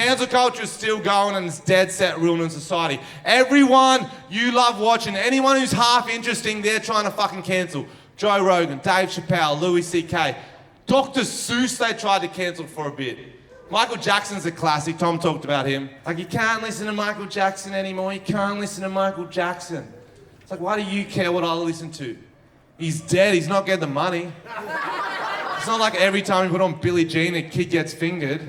Cancel culture is still going and it's dead set ruining society. Everyone you love watching, anyone who's half interesting, they're trying to fucking cancel. Joe Rogan, Dave Chappelle, Louis C.K. Dr. Seuss they tried to cancel for a bit. Michael Jackson's a classic, Tom talked about him. Like, you can't listen to Michael Jackson anymore, you can't listen to Michael Jackson. It's like, why do you care what I listen to? He's dead, he's not getting the money. It's not like every time you put on Billie Jean, a kid gets fingered.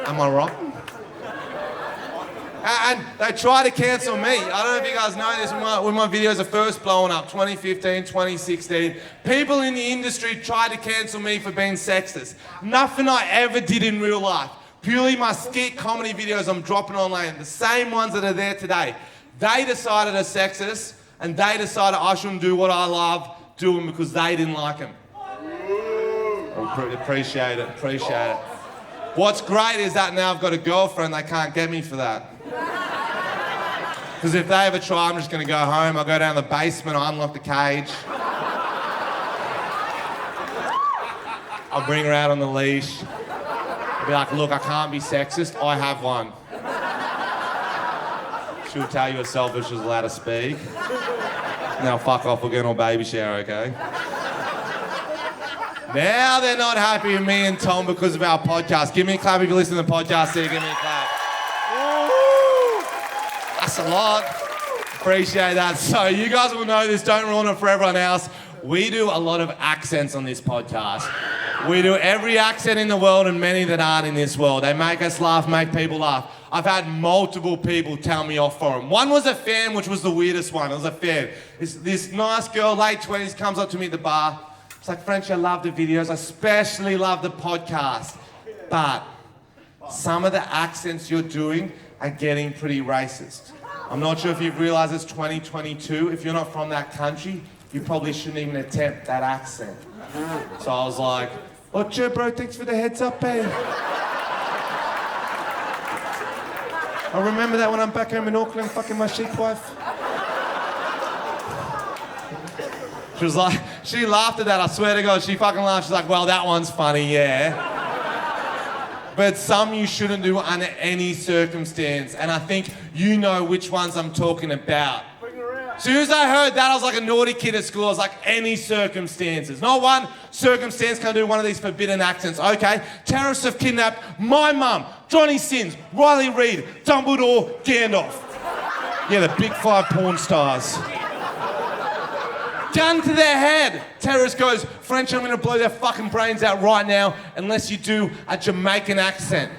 Am I wrong? And they try to cancel me. I don't know if you guys know this, when my videos are first blowing up, 2015, 2016, people in the industry tried to cancel me for being sexist. Nothing I ever did in real life. Purely my skit comedy videos I'm dropping online, the same ones that are there today. They decided are sexist, and they decided I shouldn't do what I love doing because they didn't like them. Appreciate it. What's great is that now I've got a girlfriend, they can't get me for that. Because if they ever try, I'm just going to go home, I'll go down the basement, I'll unlock the cage. I'll bring her out on the leash. I'll be like, look, I can't be sexist, I have one. She'll tell you herself if she's allowed to speak. Now fuck off, we're going to a baby shower, okay? Now they're not happy with me and Tom because of our podcast. Give me a clap if you listen to the podcast here, give me a clap. Woo! That's a lot. Appreciate that. So you guys will know this, don't ruin it for everyone else. We do a lot of accents on this podcast. We do every accent in the world and many that aren't in this world. They make us laugh, make people laugh. I've had multiple people tell me off for them. One was a fan, which was the weirdest one. It was a fan. This nice girl, late 20s, comes up to me at the bar. It's like, Frenchy, I love the videos. I especially love the podcast. But some of the accents you're doing are getting pretty racist. I'm not sure if you've realised it's 2022. If you're not from that country, you probably shouldn't even attempt that accent. So I was like, oh, cheer, bro, thanks for the heads up, babe. I'll remember that when I'm back home in Auckland, fucking my sheep wife. She was like, she laughed at that, I swear to God, she fucking laughed. She's like, well, that one's funny, yeah. But some you shouldn't do under any circumstance, and I think you know which ones I'm talking about. As soon as I heard that, I was like a naughty kid at school. I was like, any circumstances. Not one circumstance can I do one of these forbidden accents. Okay, terrorists have kidnapped my mum, Johnny Sins, Riley Reid, Dumbledore, Gandalf. Yeah, the big five porn stars. Gun to their head. Terrorist goes, French, I'm going to blow their fucking brains out right now unless you do a Jamaican accent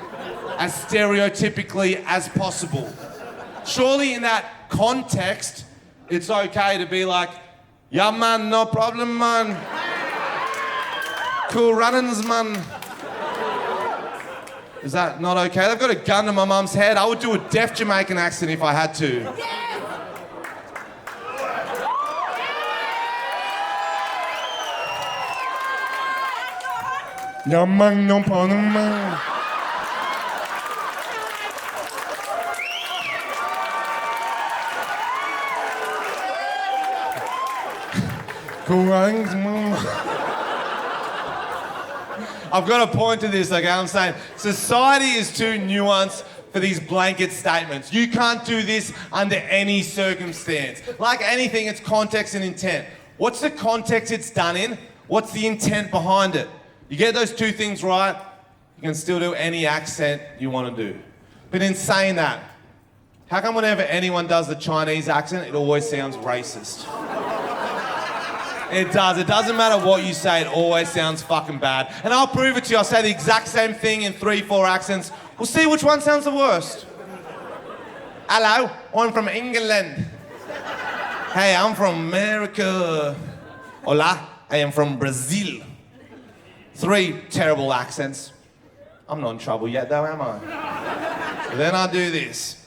as stereotypically as possible. Surely in that context, it's okay to be like, yeah, man, no problem, man. Cool runnings, man. Is that not okay? They've got a gun to my mum's head. I would do a deaf Jamaican accent if I had to. Yeah, man, no problem, man. I've got a point to this, okay? I'm saying society is too nuanced for these blanket statements. You can't do this under any circumstance. Like anything, it's context and intent. What's the context it's done in? What's the intent behind it? You get those two things right, you can still do any accent you want to do. But in saying that, how come whenever anyone does the Chinese accent, it always sounds racist? It does. It doesn't matter what you say, it always sounds fucking bad. And I'll prove it to you. I'll say the exact same thing in 3-4 accents. We'll see which one sounds the worst. Hello, I'm from England. Hey, I'm from America. Hola, I am from Brazil. 3 terrible accents. I'm not in trouble yet though, am I? So then I do this.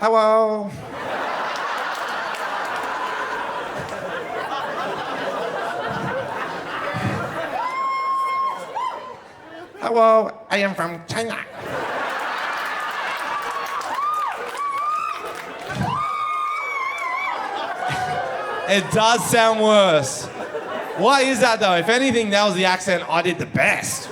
Hello. Hello, I am from China. It does sound worse. Why is that though? If anything, that was the accent I did the best.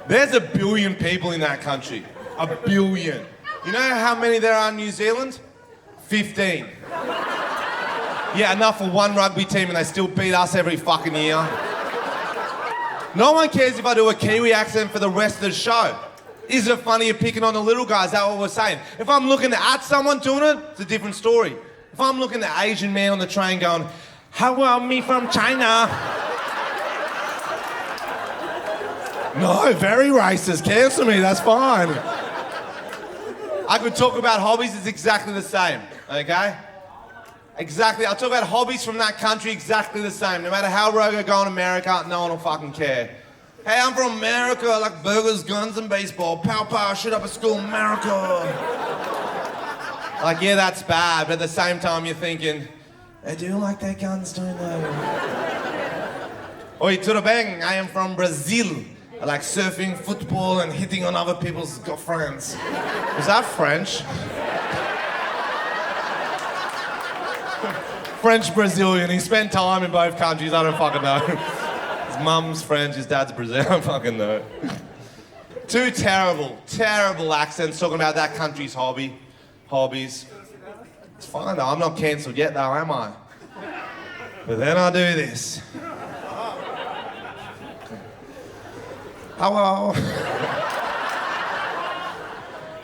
There's 1 billion people in that country. 1 billion. You know how many there are in New Zealand? 15. Yeah, enough for one rugby team and they still beat us every fucking year. No one cares if I do a Kiwi accent for the rest of the show. Is it funny you're picking on the little guys? Is that what we're saying? If I'm looking at someone doing it, it's a different story. If I'm looking at the Asian man on the train going, how are me from China? No, very racist. Cancel me, that's fine. I could talk about hobbies, it's exactly the same, okay? Exactly, I'll talk about hobbies from that country, exactly the same. No matter how rogue I go in America, no one will fucking care. Hey, I'm from America, I like burgers, guns, and baseball. Pow, pow, shit up at school, America. Like, yeah, that's bad, but at the same time, you're thinking, I do like their guns, don't they? Oi, tudo bem, I am from Brazil. I like surfing, football, and hitting on other people's girlfriends. Is that French? French Brazilian. He spent time in both countries. I don't fucking know. His mum's French, his dad's Brazilian. I don't fucking know. Two terrible accents talking about that country's hobbies. It's fine though. I'm not cancelled yet though, am I? But then I do this. Hello.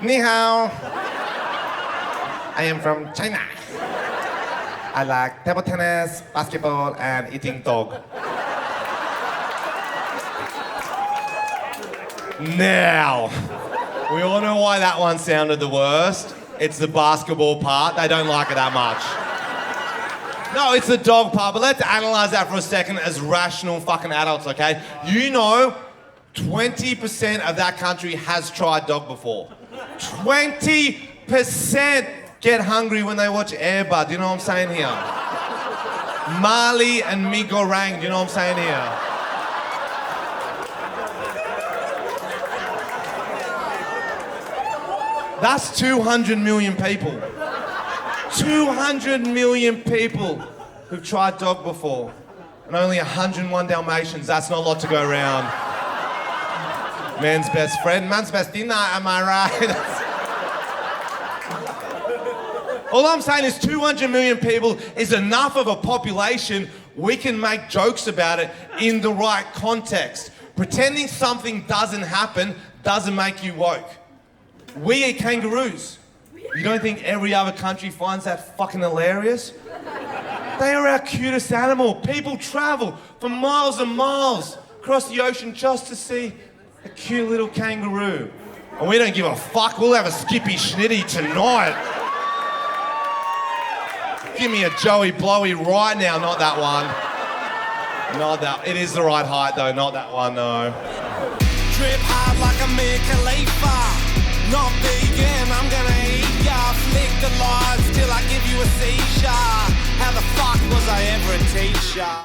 Ni hao. I am from China. I like table tennis, basketball, and eating dog. Now, we all know why that one sounded the worst. It's the basketball part. They don't like it that much. No, it's the dog part, but let's analyze that for a second as rational fucking adults, okay? You know, 20% of that country has tried dog before. 20% get hungry when they watch Air Bud, you know what I'm saying here? Mali and mee goreng, you know what I'm saying here? That's 200 million people. 200 million people who've tried dog before. And only 101 Dalmatians, that's not a lot to go around. Man's best friend, man's best dinner, am I right? All I'm saying is 200 million people is enough of a population, we can make jokes about it in the right context. Pretending something doesn't happen doesn't make you woke. We eat kangaroos. You don't think every other country finds that fucking hilarious? They are our cutest animal. People travel for miles and miles across the ocean just to see a cute little kangaroo. And we don't give a fuck, we'll have a Skippy Schnitty tonight. Give me a Joey Blowy right now, not that one. Not that, it is the right height though, not that one, no. Drip hard like a Mia Khalifa. Not vegan, I'm gonna eat ya. Flick the lights till I give you a seizure. How the fuck was I ever a teacher?